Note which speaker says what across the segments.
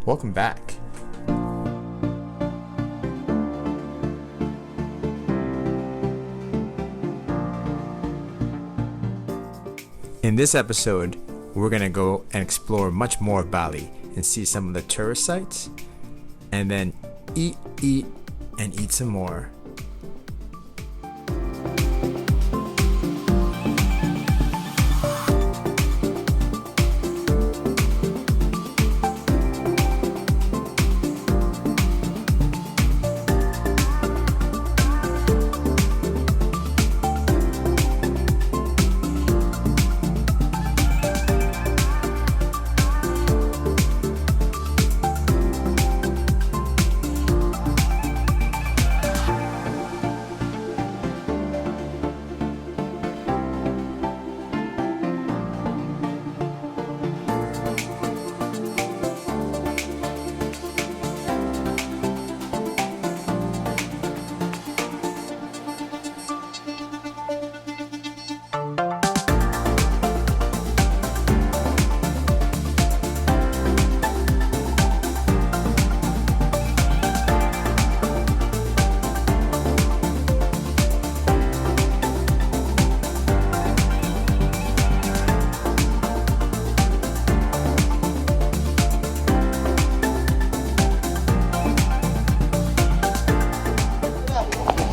Speaker 1: Welcome back. In this episode, we're going to go and explore much more of Bali and see some of the tourist sites, and then eat, and eat some more.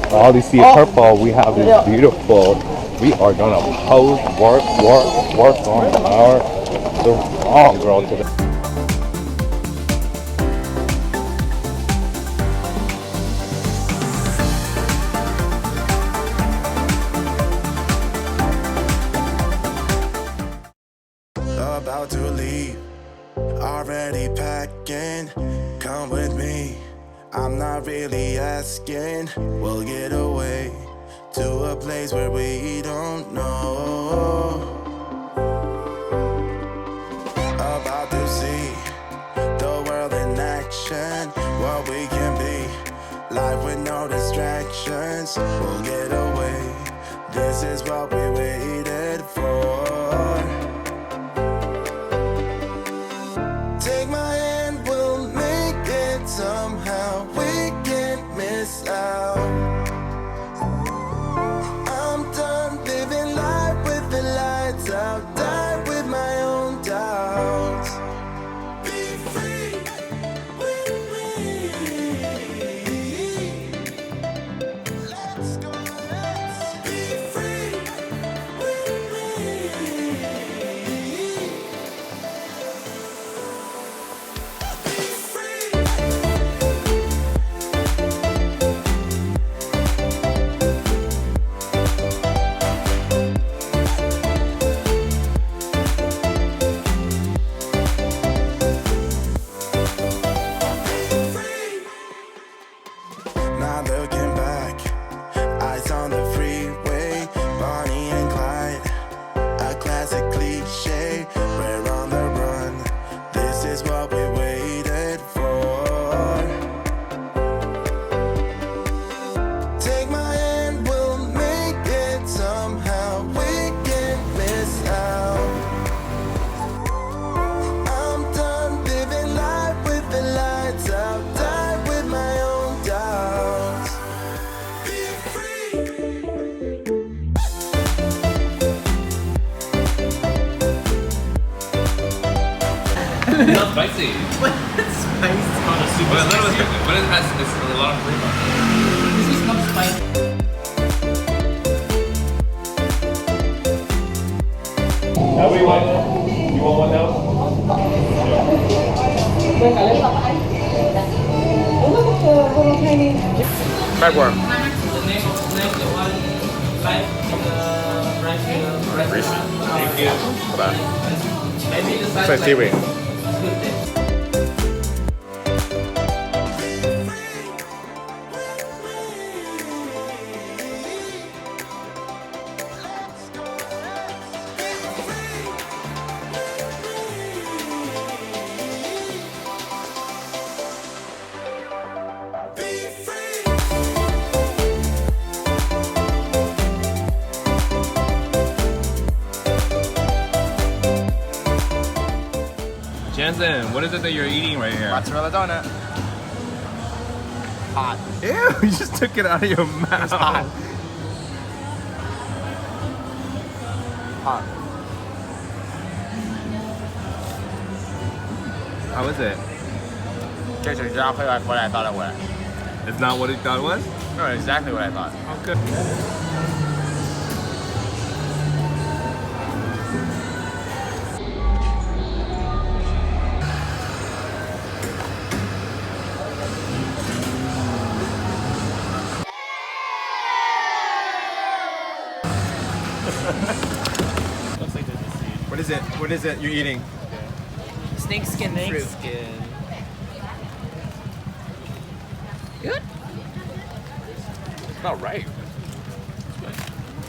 Speaker 2: All you see purple, we have this beautiful. We are gonna pose, work on our strong girl today.
Speaker 3: About to leave, already packing. Come with me. I'm not really asking. We'll get away to a place where we don't know. About to see the world in action, what we can be. Life with no distractions. We'll get away. This is what we waited for. Take my hand, we'll make it somehow. We can't miss out. I'm done living life with the lights out. Die with my own doubts. Be free with me. Let's go, let's be free with me. Not looking back, eyes on the freeway, Bonnie and Clyde, a classic cliche. We're on the run, this is what we waited for. Take my hand, we'll make it somehow. We can't miss out. I'm done living life with the lights out. Die with my own doubts. Be free.
Speaker 4: Not spicy.
Speaker 5: It's spicy.
Speaker 4: But a little bit, but it has a lot of flavor.
Speaker 5: This is not spicy.
Speaker 2: Everyone, you want one now? Backward.
Speaker 5: The next one, like rice.
Speaker 2: Thank you. Bye.
Speaker 5: Maybe the size
Speaker 2: So,
Speaker 5: like
Speaker 2: Stewie.
Speaker 5: this. It's good then.
Speaker 2: Listen, what is it that you're eating right here?
Speaker 1: Mozzarella donut. Hot.
Speaker 2: Ew, you just took it out of your mouth.
Speaker 1: It's hot. Hot.
Speaker 2: How is it?
Speaker 1: Tastes exactly like what I thought it would.
Speaker 2: It's not what you thought it was?
Speaker 1: No, exactly what I thought.
Speaker 2: Okay.
Speaker 1: What is it? What is it you're eating?
Speaker 5: Snake skin fruit. Good?
Speaker 2: It's not right.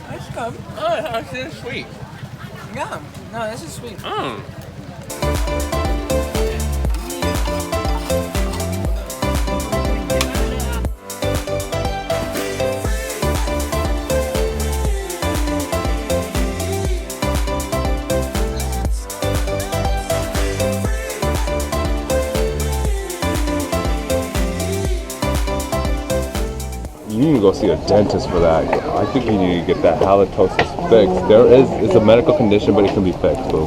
Speaker 5: That's good.
Speaker 2: Oh, it's sweet.
Speaker 5: Yeah. No, this is sweet.
Speaker 2: Mm. You need to go see a dentist for that. I think you need to get that halitosis fixed. It's a medical condition, but it can be fixed, boo.